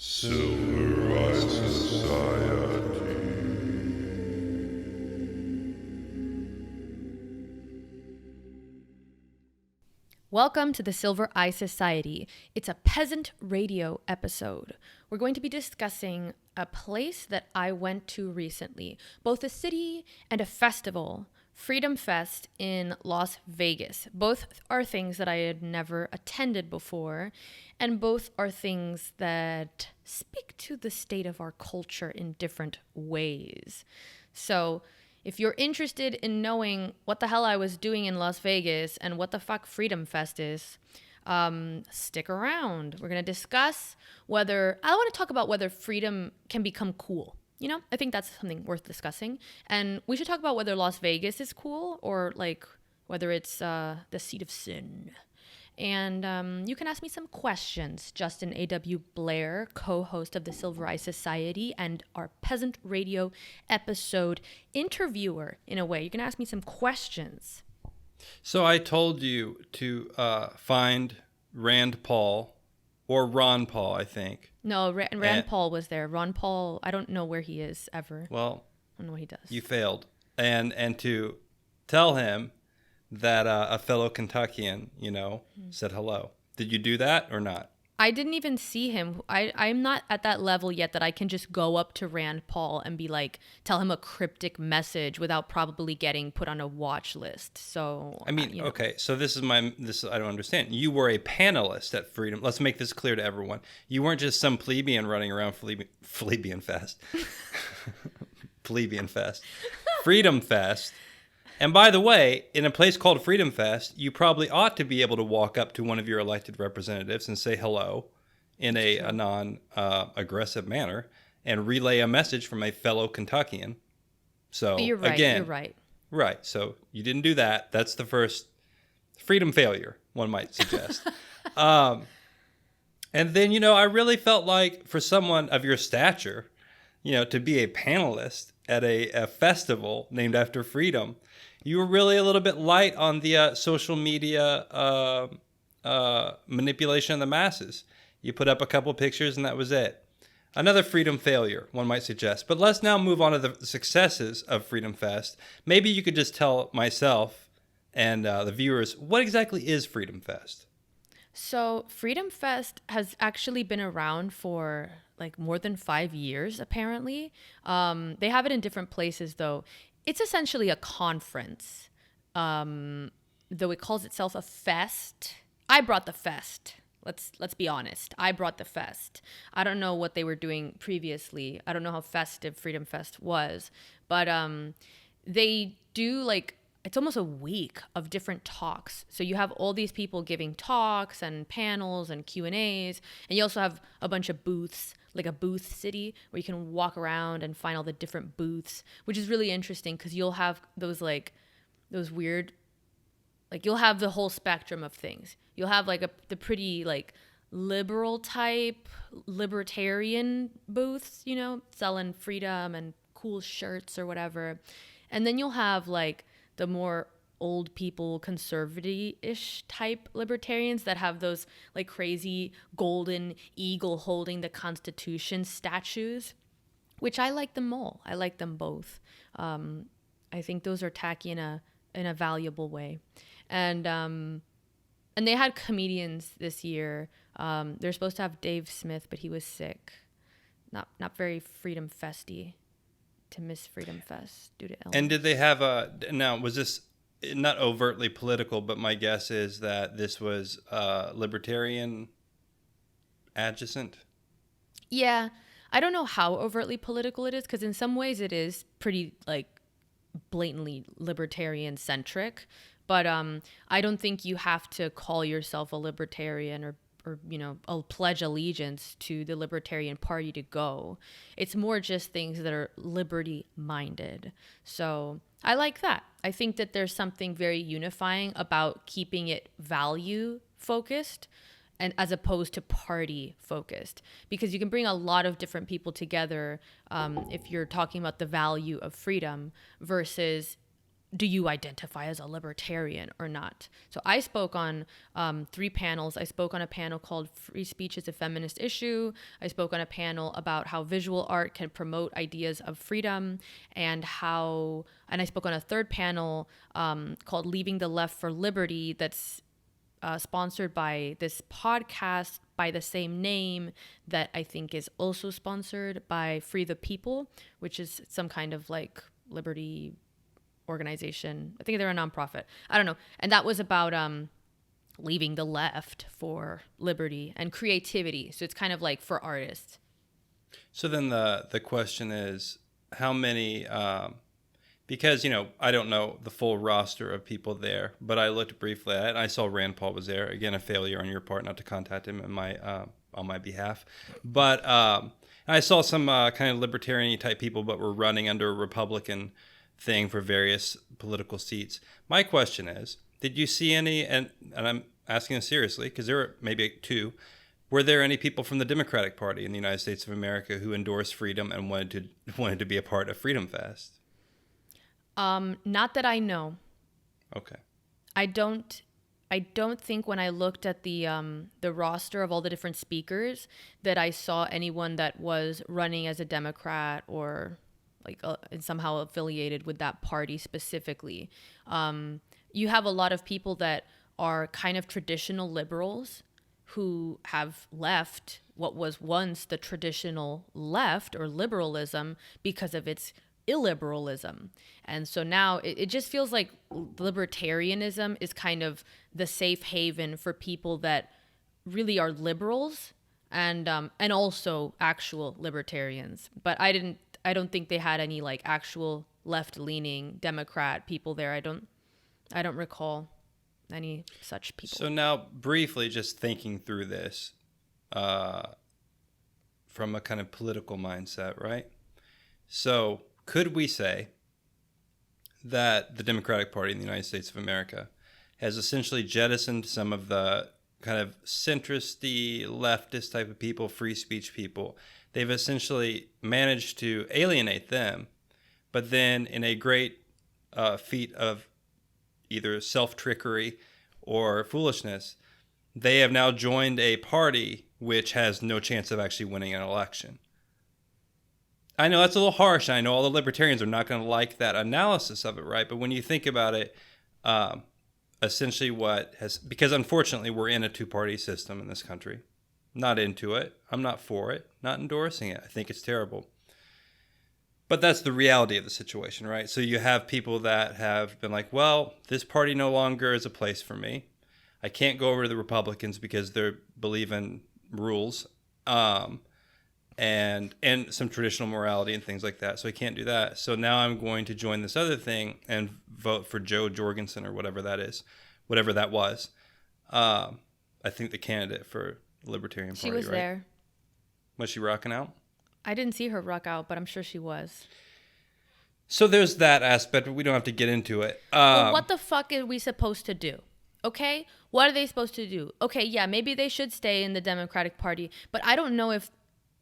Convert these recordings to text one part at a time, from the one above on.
Civilized Society. Welcome to the Silver Eye Society. It's a peasant radio episode. We're going to be discussing a place that I went to recently, both a city and a festival, Freedom Fest in Las Vegas. Both are things that I had never attended before, and both are things that speak to the state of our culture in different ways. So, if you're interested in knowing what the hell I was doing in Las Vegas and what the fuck Freedom Fest is, stick around. We're going to discuss I want to talk about whether freedom can become cool. You know, I think that's something worth discussing. And we should talk about whether Las Vegas is cool or like whether it's the seat of sin. And you can ask me some questions. Justin A.W. Blair, co-host of the Silver Eye Society and our Peasant Radio episode interviewer, in a way. You can ask me some questions. So I told you to find Rand Paul or Ron Paul, I think. No, Rand Paul was there. Ron Paul, I don't know where he is ever. Well, I don't know what he does. You failed. And to tell him that a fellow Kentuckian, said hello. Did you do that or not? I didn't even see him. I'm not at that level yet that I can just go up to Rand Paul and be like, tell him a cryptic message without probably getting put on a watch list. So, okay. So this is I don't understand. You were a panelist at Freedom. Let's make this clear to everyone. You weren't just some plebeian running around Plebeian Fest. Plebeian Fest. Freedom Fest. And by the way, in a place called Freedom Fest, you probably ought to be able to walk up to one of your elected representatives and say hello in a non-aggressive manner and relay a message from a fellow Kentuckian. So you're right. You're right. Right. So you didn't do that. That's the first freedom failure, one might suggest. And then, I really felt like for someone of your stature, to be a panelist at a festival named after freedom, you were really a little bit light on the social media manipulation of the masses. You put up a couple pictures and that was it. Another freedom failure, one might suggest. But let's now move on to the successes of Freedom Fest. Maybe you could just tell myself and the viewers, what exactly is Freedom Fest? So Freedom Fest has actually been around for like more than 5 years, apparently. They have it in different places, though. It's essentially a conference, though it calls itself a fest. I brought the fest. Let's be honest. I brought the fest. I don't know what they were doing previously. I don't know how festive Freedom Fest was, but they do it's almost a week of different talks. So you have all these people giving talks and panels and Q&As, and you also have a bunch of booths, like a booth city where you can walk around and find all the different booths, which is really interesting because you'll have those weird, you'll have the whole spectrum of things. You'll have the pretty liberal type libertarian booths, selling freedom and cool shirts or whatever. And then you'll have the more old people, conservative-ish type libertarians that have those crazy golden eagle holding the Constitution statues, which I like them all. I like them both. I think those are tacky in a valuable way. And they had comedians this year. They're supposed to have Dave Smith, but he was sick. Not very Freedom Festy to miss Freedom Fest due to illness. And did they have now was this not overtly political, but my guess is that this was libertarian adjacent? Yeah. I don't know how overtly political it is, because in some ways it is pretty blatantly libertarian centric. But I don't think you have to call yourself a libertarian or pledge allegiance to the Libertarian Party to go. It's more just things that are liberty minded. So I like that. I think that there's something very unifying about keeping it value focused and as opposed to party focused, because you can bring a lot of different people together if you're talking about the value of freedom versus do you identify as a libertarian or not? So I spoke on 3 panels. I spoke on a panel called Free Speech is a Feminist Issue. I spoke on a panel about how visual art can promote ideas of freedom, and I spoke on a 3rd panel called Leaving the Left for Liberty, that's sponsored by this podcast by the same name that I think is also sponsored by Free the People, which is some kind of like liberty organization. I think they're a nonprofit. I don't know. And that was about leaving the left for liberty and creativity. So it's kind of like for artists. So then the question is, how many, because, I don't know the full roster of people there, but I looked briefly at it and I saw Rand Paul was there. Again, a failure on your part not to contact him on my behalf. But I saw some kind of libertarian type people, but were running under a Republican thing for various political seats. My question is, did you see any, and I'm asking this seriously because there were maybe 2, were there any people from the Democratic Party in the United States of America who endorsed freedom and wanted to be a part of Freedom Fest? Not that I know. Okay. I don't think when I looked at the roster of all the different speakers that I saw anyone that was running as a Democrat or like somehow affiliated with that party specifically. You have a lot of people that are kind of traditional liberals who have left what was once the traditional left or liberalism because of its illiberalism. And so now it just feels like libertarianism is kind of the safe haven for people that really are liberals and also actual libertarians. But I don't think they had any like actual left-leaning Democrat people there. I don't recall any such people. So now, briefly, just thinking through this from a kind of political mindset, right? So could we say that the Democratic Party in the United States of America has essentially jettisoned some of the kind of centrist-y, leftist type of people, free speech people? They've essentially managed to alienate them, but then in a great feat of either self-trickery or foolishness, they have now joined a party which has no chance of actually winning an election. I know that's a little harsh. I know all the libertarians are not going to like that analysis of it, right? But when you think about it, essentially because unfortunately we're in a 2-party system in this country. Not into it. I'm not for it. Not endorsing it. I think it's terrible. But that's the reality of the situation, right? So you have people that have been like, well, this party no longer is a place for me. I can't go over to the Republicans because they believe in rules and some traditional morality and things like that. So I can't do that. So now I'm going to join this other thing and vote for Joe Jorgensen or whatever that is, whatever that was. I think the candidate for the Libertarian Party, she was right? there. Was she rocking out? I didn't see her rock out, but I'm sure she was. So there's that aspect, but we don't have to get into it. Well, what the fuck are we supposed to do? Okay? What are they supposed to do? Okay, yeah, maybe they should stay in the Democratic Party, but I don't know if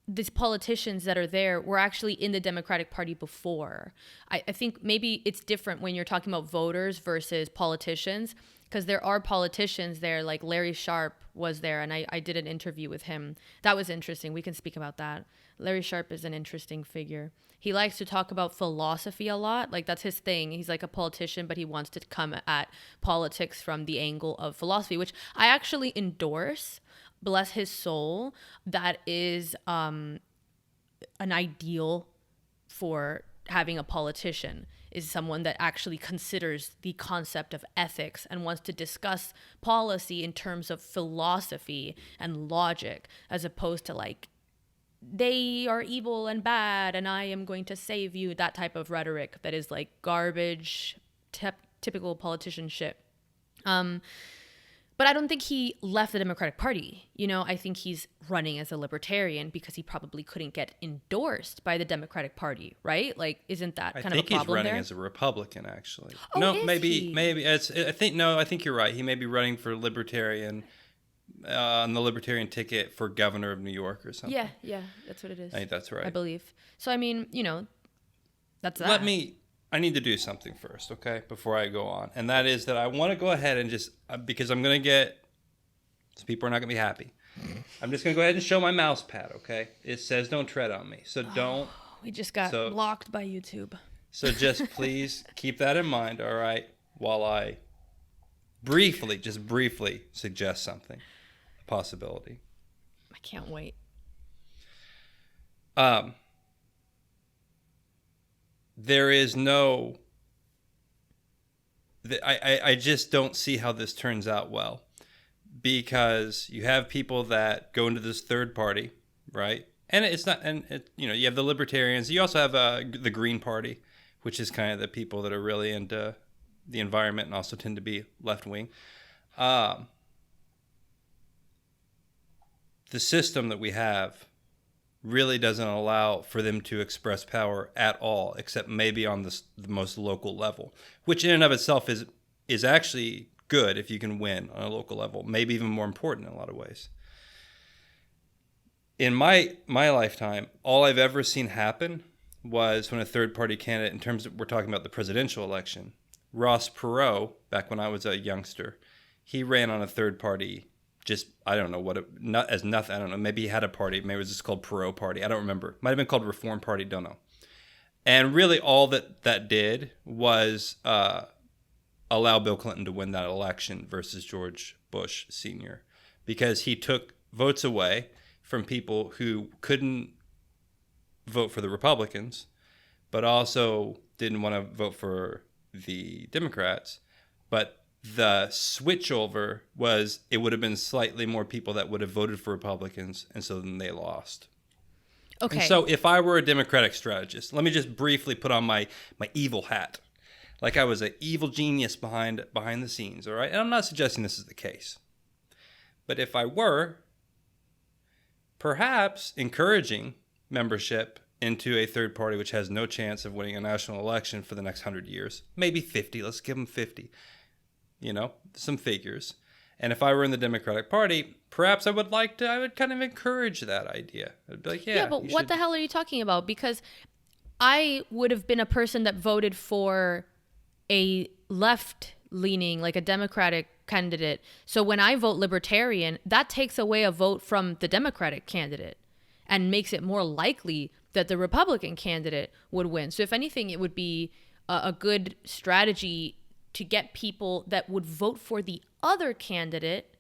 these politicians that are there were actually in the Democratic Party before. I think maybe it's different when you're talking about voters versus politicians, because there are politicians there, like Larry Sharp was there, and I did an interview with him. That was interesting. We can speak about that. Larry Sharp is an interesting figure. He likes to talk about philosophy a lot. Like, that's his thing. He's like a politician, but he wants to come at politics from the angle of philosophy, which I actually endorse. Bless his soul. That is an ideal for having a politician, is someone that actually considers the concept of ethics and wants to discuss policy in terms of philosophy and logic, as opposed to like, they are evil and bad and I am going to save you, that type of rhetoric that is like garbage, typical politician shit. But I don't think he left the Democratic Party. You know, I think he's running as a libertarian because he probably couldn't get endorsed by the Democratic Party, right? Like, isn't that kind of a problem there? I think he's running as a Republican, actually. Oh, no, is maybe he? I think you're right. He may be running for Libertarian on the Libertarian ticket for governor of New York or something. Yeah, that's what it is. I think that's right. I believe. So, I mean, you know, that's that. Let me I need to do something first, okay, before I go on. And that is that I want to go ahead and just, because I'm going to get, so people are not going to be happy. I'm just going to go ahead and show my mouse pad, okay? It says don't tread on me. So don't. We just got blocked by YouTube. So just please keep that in mind, all right, while I briefly suggest something, a possibility. I can't wait. There is no, I just don't see how this turns out well, because you have people that go into this third party, right? And it's not, you have the Libertarians. You also have the Green Party, which is kind of the people that are really into the environment and also tend to be left wing. The system that we have really doesn't allow for them to express power at all, except maybe on the most local level, which in and of itself is actually good if you can win on a local level, maybe even more important in a lot of ways. In my lifetime, all I've ever seen happen was when a third-party candidate, in terms of, we're talking about the presidential election, Ross Perot, back when I was a youngster, he ran on a third-party. Just, I don't know what it, not as nothing. I don't know. Maybe he had a party. Maybe it was just called Perot Party. I don't remember. Might have been called Reform Party. Don't know. And really, all that did was allow Bill Clinton to win that election versus George Bush Sr. because he took votes away from people who couldn't vote for the Republicans, but also didn't want to vote for the Democrats, but the switchover was it would have been slightly more people that would have voted for Republicans, and so then they lost. Okay. And so if I were a Democratic strategist, let me just briefly put on my evil hat. Like I was an evil genius behind the scenes, all right? And I'm not suggesting this is the case. But if I were, perhaps encouraging membership into a third party which has no chance of winning a national election for the next 100 years, maybe 50, let's give them 50. Some figures. And if I were in the Democratic Party, perhaps I would kind of encourage that idea. I'd be like, yeah, but what the hell are you talking about? Because I would have been a person that voted for a left-leaning, like a Democratic candidate. So when I vote Libertarian, that takes away a vote from the Democratic candidate and makes it more likely that the Republican candidate would win. So if anything, it would be a good strategy to get people that would vote for the other candidate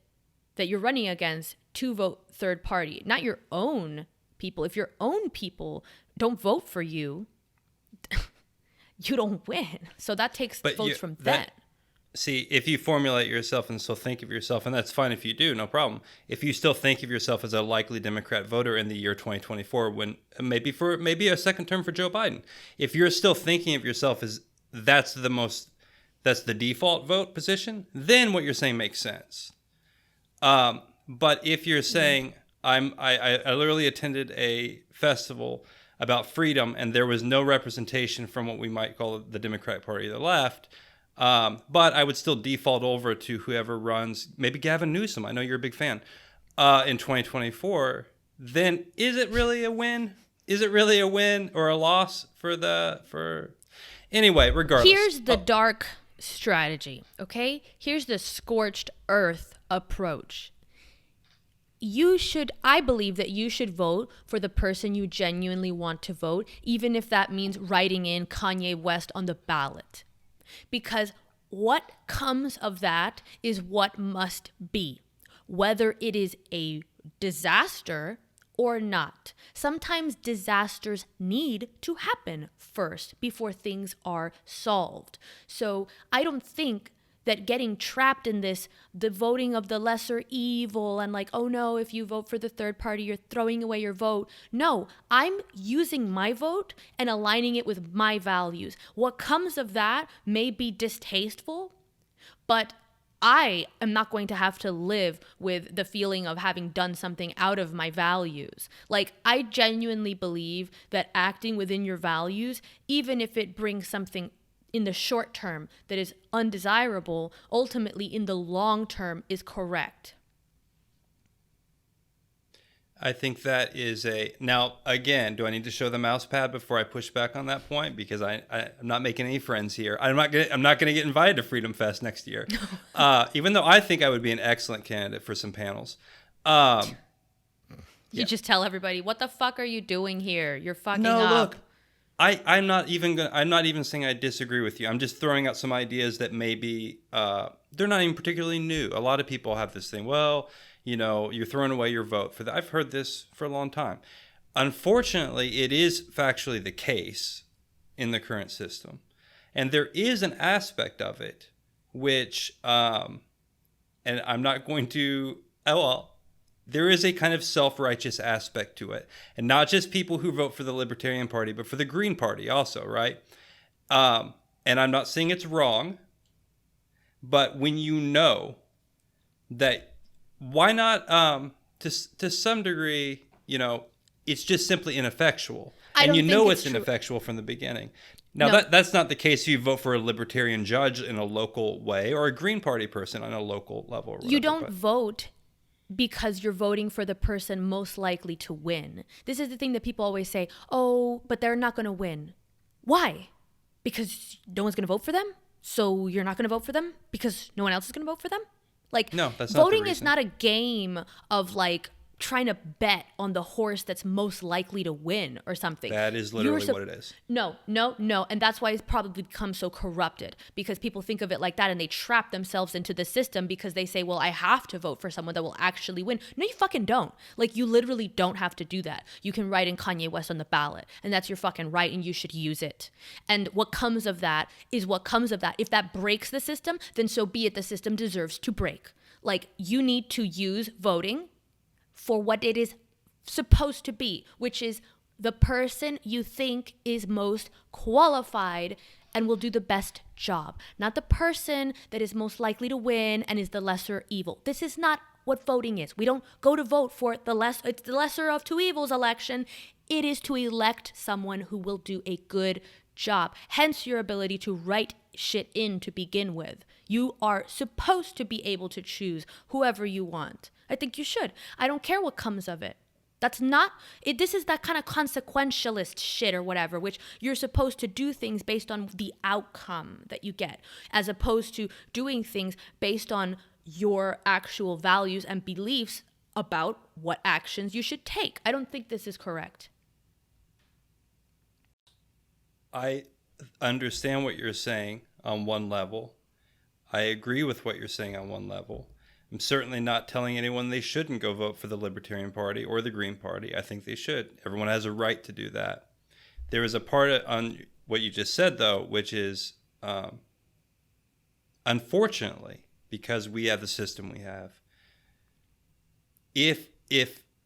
that you're running against to vote third party, not your own people. If your own people don't vote for you, you don't win. So that takes votes from that. See, if you formulate yourself and still think of yourself, and that's fine if you do, no problem. If you still think of yourself as a likely Democrat voter in the year 2024, when maybe a second term for Joe Biden, if you're still thinking of yourself as that's the default vote position, then what you're saying makes sense. But if you're saying, I literally attended a festival about freedom and there was no representation from what we might call the Democratic Party or the left, but I would still default over to whoever runs, maybe Gavin Newsom, I know you're a big fan, in 2024, then is it really a win? Is it really a win or a loss anyway, regardless. Here's the dark strategy, okay? Here's the scorched earth approach. I believe that you should vote for the person you genuinely want to vote, even if that means writing in Kanye West on the ballot. Because what comes of that is what must be, whether it is a disaster or not. Sometimes disasters need to happen first before things are solved. So I don't think that getting trapped in the voting of the lesser evil and like, oh no, if you vote for the third party, you're throwing away your vote. No, I'm using my vote and aligning it with my values. What comes of that may be distasteful, but I am not going to have to live with the feeling of having done something out of my values. Like, I genuinely believe that acting within your values, even if it brings something in the short term that is undesirable, ultimately in the long term is correct. I think that is now again, do I need to show the mouse pad before I push back on that point? Because I'm not making any friends here. I'm not gonna get invited to Freedom Fest next year. Even though I think I would be an excellent candidate for some panels. You just tell everybody, what the fuck are you doing here? You're fucking No, up. look. I'm not even saying I disagree with you. I'm just throwing out some ideas that maybe they're not even particularly new. A lot of people have this thing, well, you're throwing away your vote for that. I've heard this for a long time. Unfortunately, it is factually the case in the current system. And there is an aspect of it which, and I'm not going to, there is a kind of self-righteous aspect to it. And not just people who vote for the Libertarian Party, but for the Green Party also, right? And I'm not saying it's wrong, but when you know that, why not, to some degree, it's just simply ineffectual. And it's ineffectual from the beginning. Now, that's not the case if you vote for a Libertarian judge in a local way or a Green Party person on a local level. Or whatever, you don't vote because you're voting for the person most likely to win. This is the thing that people always say, oh, but they're not going to win. Why? Because no one's going to vote for them? So you're not going to vote for them because no one else is going to vote for them? Like, no, that's not voting the is reason. not a game of like trying to bet on the horse that's most likely to win or something. That is literally what it is. No. And that's why it's probably become so corrupted, because people think of it like that and they trap themselves into the system because they say, well, I have to vote for someone that will actually win. No, you fucking don't. Like, you literally don't have to do that. You can write in Kanye West on the ballot, and that's your fucking right, and you should use it. And what comes of that is what comes of that. If that breaks the system, then so be it. The system deserves to break. Like, you need to use voting for what it is supposed to be, which is the person you think is most qualified and will do the best job, not the person that is most likely to win and is the lesser evil. This is not what voting is. We don't go to vote for it's the lesser of two evils election. It is to elect someone who will do a good job. Hence your ability to write shit in to begin with. You are supposed to be able to choose whoever you want. I think you should. I don't care what comes of it. That's not it. This is that kind of consequentialist shit or whatever, which you're supposed to do things based on the outcome that you get, as opposed to doing things based on your actual values and beliefs about what actions you should take. I don't think this is correct. I understand what you're saying on one level. I agree with what you're saying on one level. I'm certainly not telling anyone they shouldn't go vote for the Libertarian Party or the Green Party. I think they should. Everyone has a right to do that. There is a part on what you just said, though, which is, unfortunately, because we have the system we have, if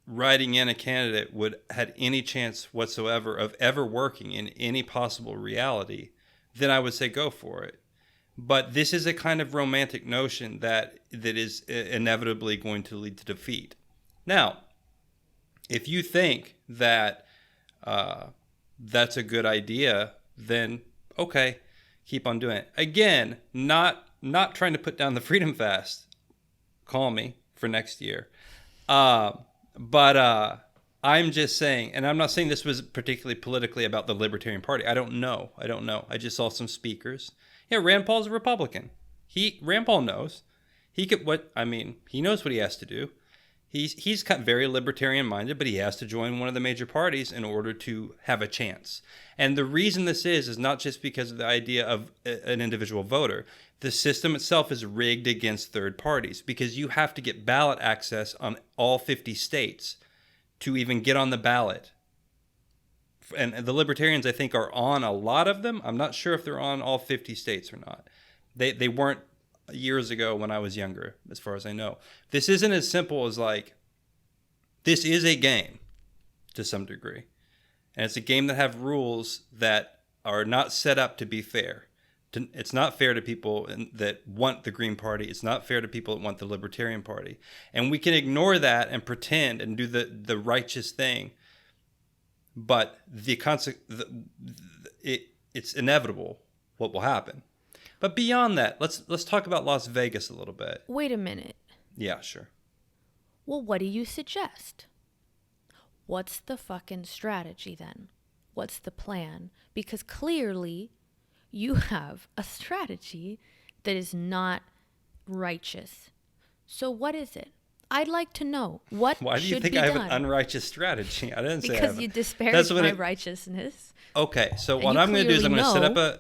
writing in a candidate had any chance whatsoever of ever working in any possible reality, then I would say go for it. But this is a kind of romantic notion that is inevitably going to lead to defeat. Now, if you think that that's a good idea, then okay, keep on doing it. Again, not trying to put down the Freedom Fest. Call me for next year. But I'm just saying, and I'm not saying this was particularly politically about the Libertarian Party. I don't know. I just saw some speakers. Yeah, Rand Paul's a Republican. Rand Paul knows. He knows what he has to do. He's very libertarian minded, but he has to join one of the major parties in order to have a chance. And the reason this is not just because of the idea of an individual voter. The system itself is rigged against third parties because you have to get ballot access on all 50 states to even get on the ballot. And the Libertarians, I think, are on a lot of them. I'm not sure if they're on all 50 states or not. They weren't years ago when I was younger, as far as I know. This isn't as simple as this is a game to some degree. And it's a game that have rules that are not set up to be fair. It's not fair to people that want the Green Party. It's not fair to people that want the Libertarian Party. And we can ignore that and pretend and do the righteous thing. But it's inevitable what will happen. But beyond that, let's talk about Las Vegas a little bit. Wait a minute. Yeah, sure. Well, what do you suggest? what's the fucking strategy then? What's the plan? Because clearly you have a strategy that is not righteous. So what is it? I'd like to know what Why do you should think be I have done. an unrighteous strategy? I didn't say I Because have you an- disparage That's what my it- righteousness. Okay, so And what you I'm going to do is I'm clearly going to set up know a...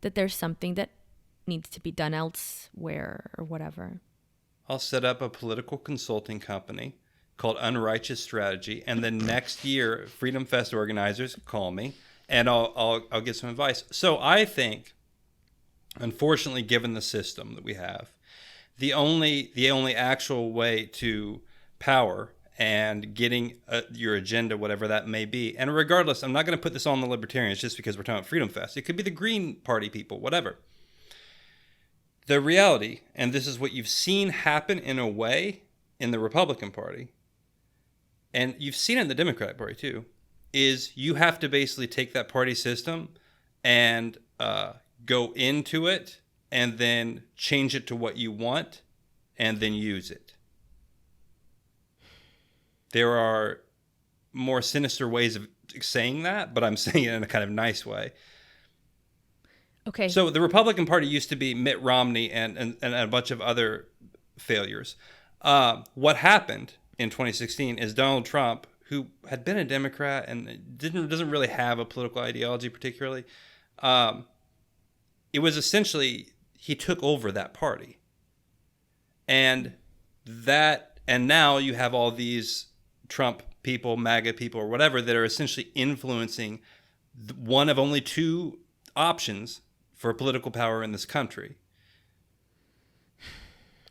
that there's something that needs to be done elsewhere or whatever. I'll set up a political consulting company called Unrighteous Strategy, and then next year, Freedom Fest organizers call me, and I'll get some advice. So I think, unfortunately, given the system that we have, the only actual way to power and getting your agenda, whatever that may be, and regardless, I'm not going to put this on the Libertarians just because we're talking about Freedom Fest. It could be the Green Party people, whatever. The reality, and this is what you've seen happen in a way in the Republican Party, and you've seen it in the Democratic Party too, is you have to basically take that party system and go into it and then change it to what you want and then use it. There are more sinister ways of saying that, but I'm saying it in a kind of nice way. Okay. So the Republican Party used to be Mitt Romney and a bunch of other failures. What happened in 2016 is Donald Trump, who had been a Democrat and doesn't really have a political ideology particularly, it was essentially he took over that party. And now you have all these Trump people, MAGA people, or whatever that are essentially influencing one of only two options for political power in this country.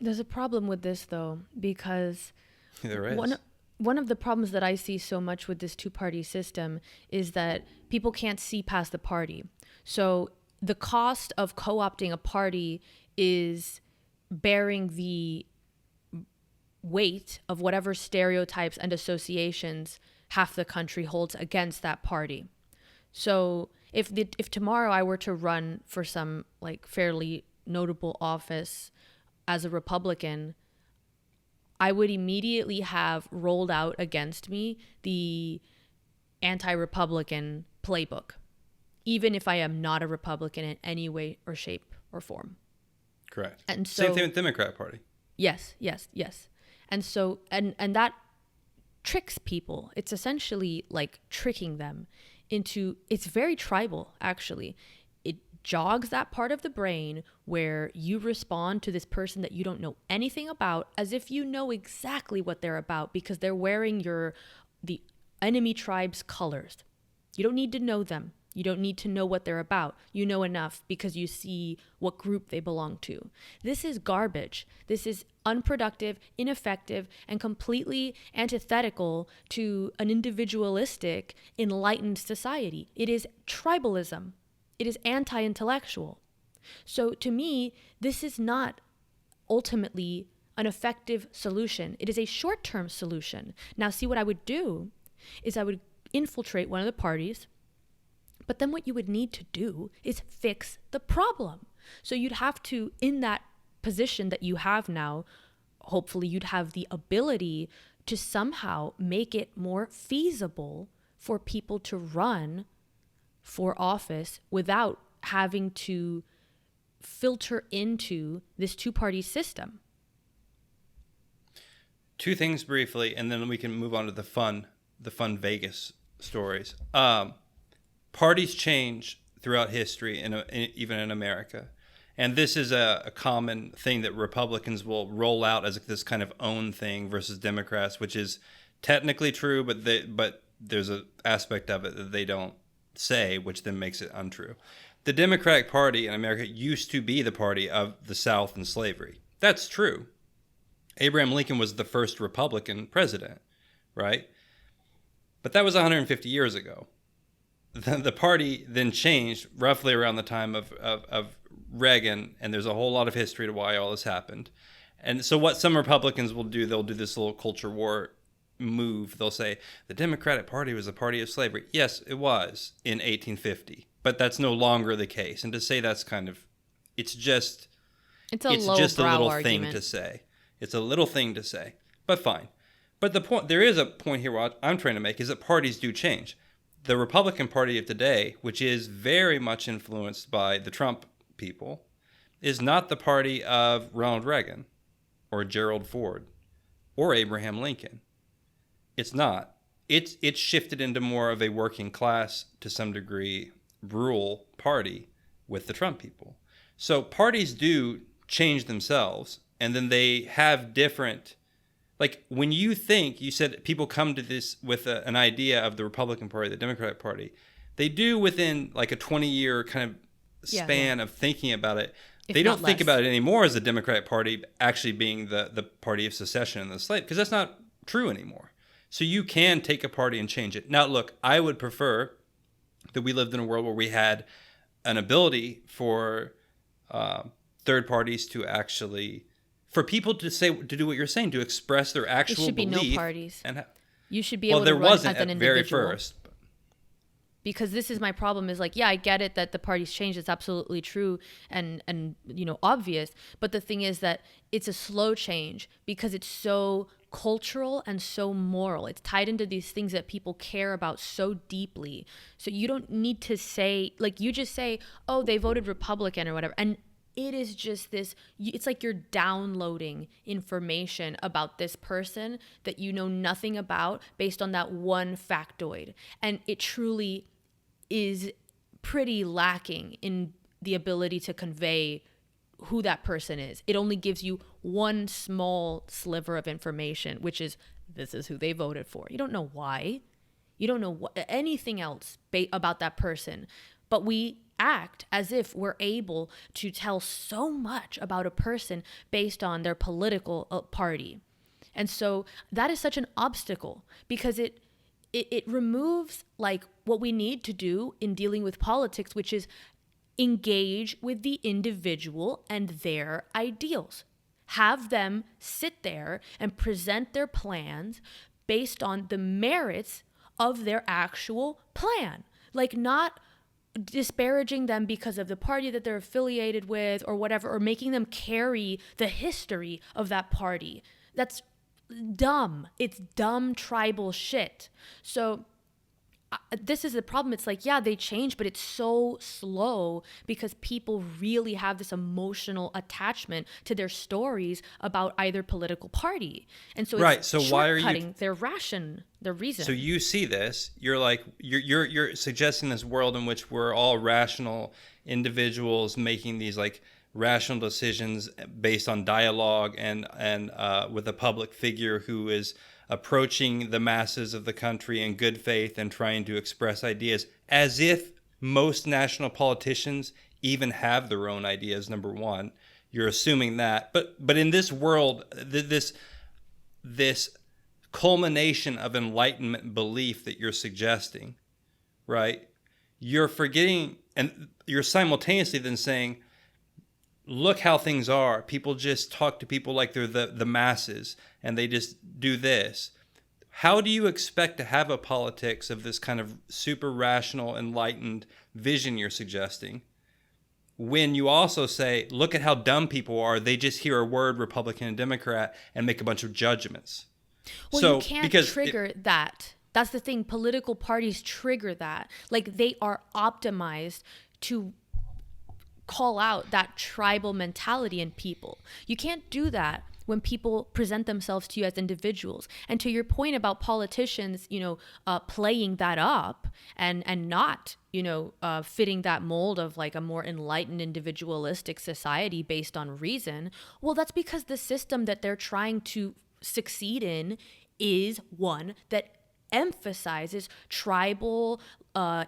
There's a problem with this, though, because There is. one of the problems that I see so much with this two-party system is that people can't see past the party. So the cost of co-opting a party is bearing the weight of whatever stereotypes and associations half the country holds against that party. So if tomorrow I were to run for some like fairly notable office as a Republican, I would immediately have rolled out against me the anti-Republican playbook, even if I am not a Republican in any way or shape or form. Correct. And so, same thing with the Democrat Party. Yes. And so, and that tricks people. It's essentially like tricking them into, it's very tribal, actually. It jogs that part of the brain where you respond to this person that you don't know anything about as if you know exactly what they're about because they're wearing the enemy tribe's colors. You don't need to know them. You don't need to know what they're about. You know enough because you see what group they belong to. This is garbage. This is unproductive, ineffective, and completely antithetical to an individualistic, enlightened society. It is tribalism. It is anti-intellectual. So to me, this is not ultimately an effective solution. It is a short-term solution. Now, see, what I would do is I would infiltrate one of the parties. But then what you would need to do is fix the problem. So you'd have to, in that position that you have now, hopefully you'd have the ability to somehow make it more feasible for people to run for office without having to filter into this two-party system. Two things briefly, and then we can move on to the fun Vegas stories. Parties change throughout history, even in America. And this is a common thing that Republicans will roll out as this kind of own thing versus Democrats, which is technically true, but there's an aspect of it that they don't say, which then makes it untrue. The Democratic Party in America used to be the party of the South and slavery. That's true. Abraham Lincoln was the first Republican president, right? But that was 150 years ago. The party then changed roughly around the time of Reagan, and there's a whole lot of history to why all this happened. And so what some Republicans will do, they'll do this little culture war move. They'll say, the Democratic Party was a party of slavery. Yes, it was in 1850, but that's no longer the case. And to say that's kind of, it's just a little argument. thing to say. It's a little thing to say, but fine. But there is a point here what I'm trying to make is that parties do change. The Republican Party of today, which is very much influenced by the Trump people, is not the party of Ronald Reagan or Gerald Ford or Abraham Lincoln. It's not. It's shifted into more of a working class, to some degree, rural party with the Trump people. So parties do change themselves, and then they have different, like when you said people come to this with an idea of the Republican Party, the Democratic Party, they do within like a 20-year kind of span of thinking about it. They don't think about it anymore as the Democratic Party actually being the party of secession and the slave, because that's not true anymore. So you can take a party and change it. Now, look, I would prefer that we lived in a world where we had an ability for third parties to actually, for people to do what you're saying, to express their actual belief. There should be no parties. You should be able to to run as an at individual. very first. Because this is my problem is like, yeah, I get it that the parties change. It's absolutely true and obvious. But the thing is that it's a slow change because it's so cultural and so moral. It's tied into these things that people care about so deeply. So you don't need to say, like, you just say, oh, they voted Republican or whatever. And it is just this, it's like you're downloading information about this person that you know nothing about based on that one factoid. And it truly is pretty lacking in the ability to convey who that person is. It only gives you one small sliver of information, which is this is who they voted for. You don't know why. You don't know anything else about that person. But we act as if we're able to tell so much about a person based on their political party. And so that is such an obstacle because it removes like what we need to do in dealing with politics, which is engage with the individual and their ideals. Have them sit there and present their plans based on the merits of their actual plan. Like not disparaging them because of the party that they're affiliated with or whatever, or making them carry the history of that party. That's dumb. It's dumb tribal shit. So this is the problem. It's like, yeah, they change, but it's so slow because people really have this emotional attachment to their stories about either political party. And so right. It's so why are you their reason. So you see this, you're like you're suggesting this world in which we're all rational individuals making these like rational decisions based on dialogue and with a public figure who is approaching the masses of the country in good faith and trying to express ideas, as if most national politicians even have their own ideas. Number one, you're assuming that, but in this world, this culmination of enlightenment belief that you're suggesting, right? You're forgetting, and you're simultaneously then saying, look how things are. People just talk to people like they're the masses, and they just do this. How do you expect to have a politics of this kind of super rational, enlightened vision you're suggesting when you also say, look at how dumb people are. They just hear a word Republican and Democrat and make a bunch of judgments. Well, so, you can't because trigger that. That's the thing. Political parties trigger that. Like they are optimized to call out that tribal mentality in people. You can't do that when people present themselves to you as individuals. And to your point about politicians, playing that up and not, fitting that mold of like a more enlightened individualistic society based on reason. Well, that's because the system that they're trying to succeed in is one that emphasizes tribal,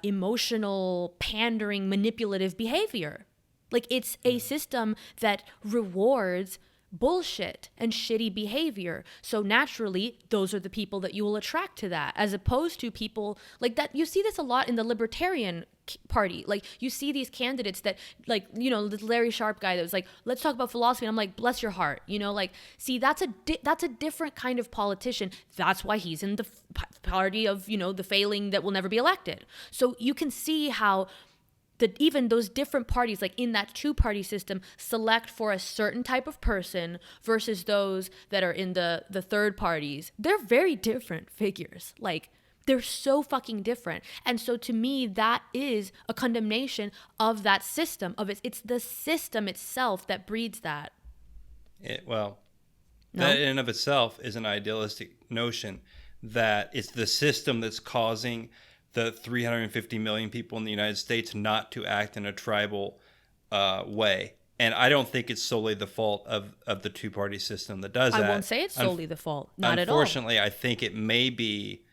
emotional, pandering, manipulative behavior. Like it's a system that rewards bullshit and shitty behavior. So naturally, those are the people that you will attract to that, as opposed to people like that. You see this a lot in the Libertarian Party. Like you see these candidates that like, the Larry Sharp guy that was like, let's talk about philosophy. And I'm like, bless your heart. See, that's a different kind of politician. That's why he's in the party of, the failing that will never be elected. So you can see how even those different parties, like in that two-party system, select for a certain type of person versus those that are in the third parties. They're very different figures. Like, they're so fucking different. And so to me, that is a condemnation of that system. It's the system itself that breeds that. Well, No? that in and of itself is an idealistic notion, that it's the system that's causing the 350 million people in the United States not to act in a tribal way. And I don't think it's solely the fault of the two-party system that does that. I won't say it's solely the fault. Not at all. Unfortunately, I think it may be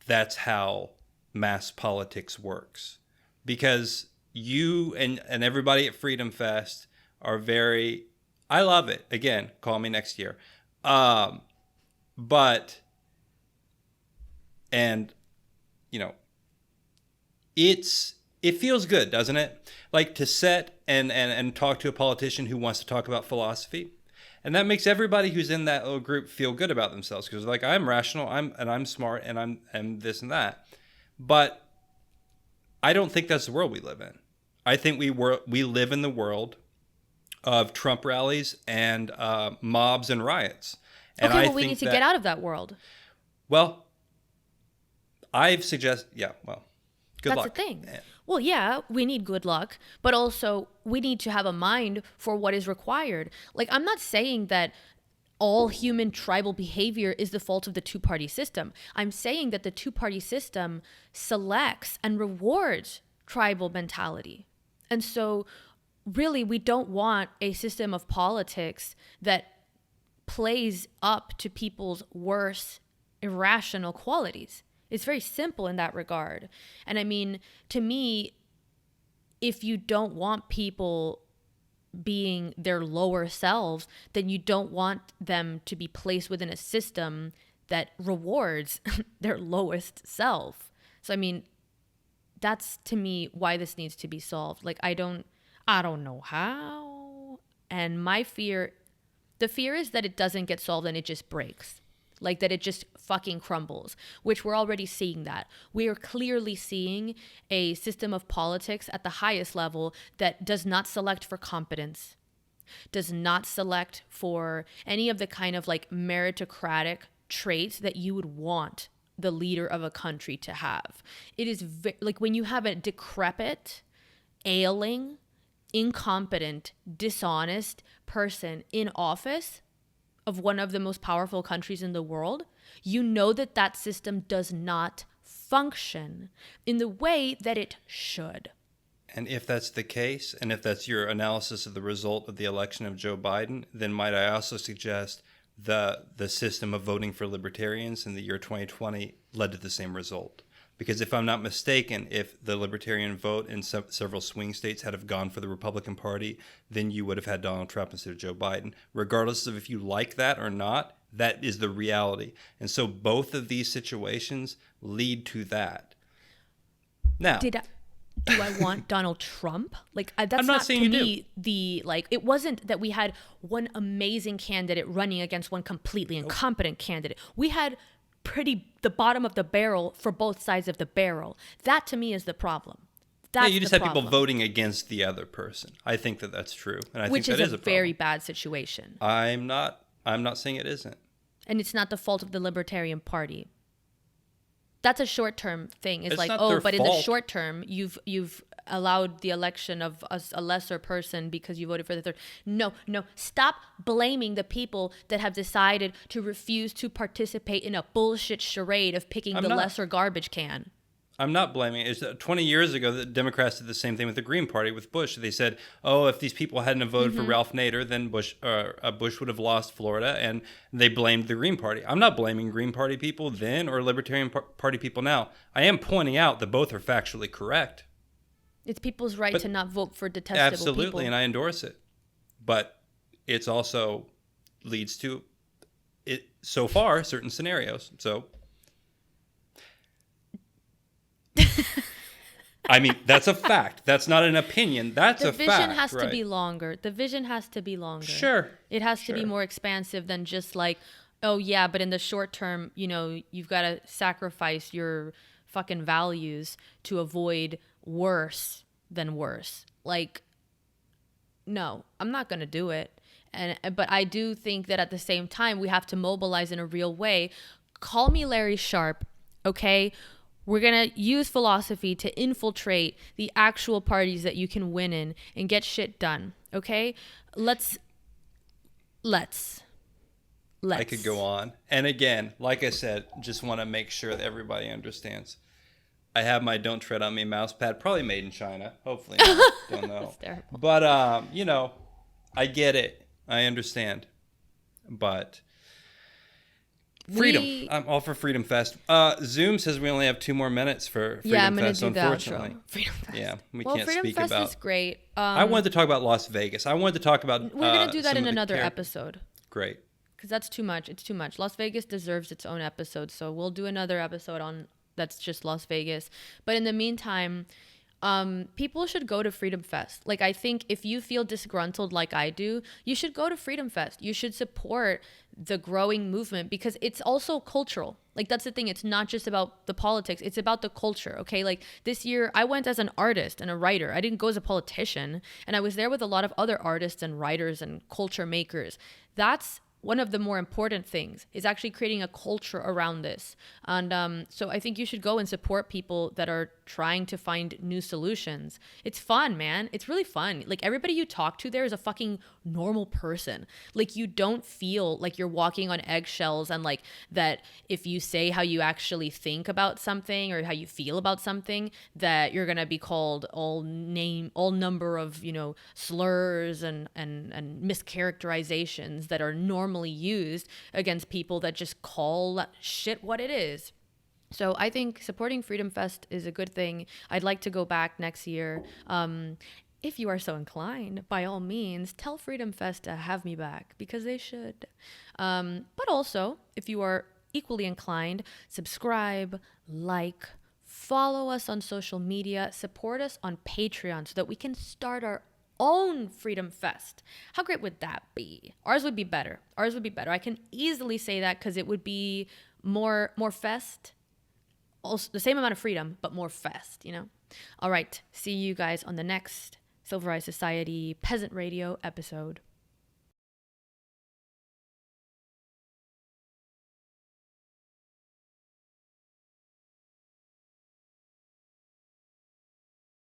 that's how mass politics works. Because you and everybody at Freedom Fest are very... I love it. Again, call me next year. But... And, you know, it feels good, doesn't it? Like to sit and talk to a politician who wants to talk about philosophy. And that makes everybody who's in that little group feel good about themselves, because like, I'm rational, I'm smart, and I'm this and that. But I don't think that's the world we live in. I think we live in the world of Trump rallies and mobs and riots. And okay, well, we need to get out of that world. Well, I've suggested, good luck. That's the thing. Well, yeah, we need good luck, but also we need to have a mind for what is required. Like, I'm not saying that all human tribal behavior is the fault of the two-party system. I'm saying that the two-party system selects and rewards tribal mentality. And so really, we don't want a system of politics that plays up to people's worst irrational qualities. It's very simple in that regard. And I mean, to me, if you don't want people being their lower selves, then you don't want them to be placed within a system that rewards their lowest self. So, I mean, that's to me why this needs to be solved. Like, I don't know how. And the fear is that it doesn't get solved and it just breaks. Like that it just fucking crumbles, which we're already seeing that. We are clearly seeing a system of politics at the highest level that does not select for competence, does not select for any of the kind of like meritocratic traits that you would want the leader of a country to have. It is like when you have a decrepit, ailing, incompetent, dishonest person in office of one of the most powerful countries in the world, you know that that system does not function in the way that it should. And if that's the case, and if that's your analysis of the result of the election of Joe Biden, then might I also suggest the system of voting for Libertarians in the year 2020 led to the same result. Because if I'm not mistaken, if the Libertarian vote in several swing states had have gone for the Republican Party, then you would have had Donald Trump instead of Joe Biden. Regardless of if you like that or not, that is the reality. And so both of these situations lead to that. Now, do I want Donald Trump? Like, that's I'm not saying to you me do. It wasn't that we had one amazing candidate running against one completely incompetent candidate. We had the bottom of the barrel for both sides of the barrel. That to me is the problem. You just had people voting against the other person. I think that's true, and I think that is a very bad situation. I'm not saying it isn't. And it's not the fault of the Libertarian Party. That's a short-term thing. It's like, but in the short term, you've allowed the election of a lesser person because you voted for the third. No. Stop blaming the people that have decided to refuse to participate in a bullshit charade of picking lesser garbage can. I'm not blaming it. It's 20 years ago, the Democrats did the same thing with the Green Party with Bush. They said, if these people hadn't have voted for Ralph Nader, then Bush would have lost Florida, and they blamed the Green Party. I'm not blaming Green Party people then or Libertarian Party people now. I am pointing out that both are factually correct. It's people's right to not vote for detestable people. Absolutely, and I endorse it. But it's also leads to, so far, certain scenarios. So... I mean, that's a fact. That's not an opinion. That's a fact. The vision has to be longer. The vision has to be longer. Sure. It has to be more expansive than just like, oh yeah, but in the short term, you've got to sacrifice your fucking values to avoid worse than worse. Like, no, I'm not going to do it. But I do think that at the same time, we have to mobilize in a real way. Call me Larry Sharp, okay? We're going to use philosophy to infiltrate the actual parties that you can win in and get shit done, okay? Let's. I could go on. And again, like I said, just want to make sure that everybody understands. I have my Don't Tread on Me mouse pad, probably made in China. Hopefully not. Don't know. That's terrible. But, I get it. I understand. But freedom. I'm all for Freedom Fest. Zoom says we only have 2 more minutes for Freedom I'm gonna Fest, do the unfortunately. outro. Freedom Fest. Yeah, we well, can't Freedom speak Fest about. is great. I wanted to talk about Las Vegas. I wanted to talk about. We're gonna do that some in of the another episode. Great. Because that's too much. It's too much. Las Vegas deserves its own episode. So we'll do another episode on that's just Las Vegas. But in the meantime, people should go to Freedom Fest. Like, I think if you feel disgruntled like I do, you should go to Freedom Fest. You should support the growing movement because it's also cultural. Like, that's the thing. It's not just about the politics. It's about the culture, okay? Like, this year, I went as an artist and a writer. I didn't go as a politician. And I was there with a lot of other artists and writers and culture makers. That's one of the more important things is actually creating a culture around this. And so I think you should go and support people that are trying to find new solutions. It's fun, man. It's really fun. Like, everybody you talk to there is a fucking normal person. Like, you don't feel like you're walking on eggshells and like that if you say how you actually think about something or how you feel about something, that you're going to be called all number of, slurs and mischaracterizations that are normally used against people that just call shit what it is. So I think supporting Freedom Fest is a good thing. I'd like to go back next year. If you are so inclined, by all means, tell Freedom Fest to have me back because they should. But also, if you are equally inclined, subscribe, like, follow us on social media, support us on Patreon so that we can start our own Freedom Fest. How great would that be? Ours would be better. I can easily say that because it would be more fest. Also, the same amount of freedom, but more fest, All right. See you guys on the next Silver Eye Society Peasant Radio episode.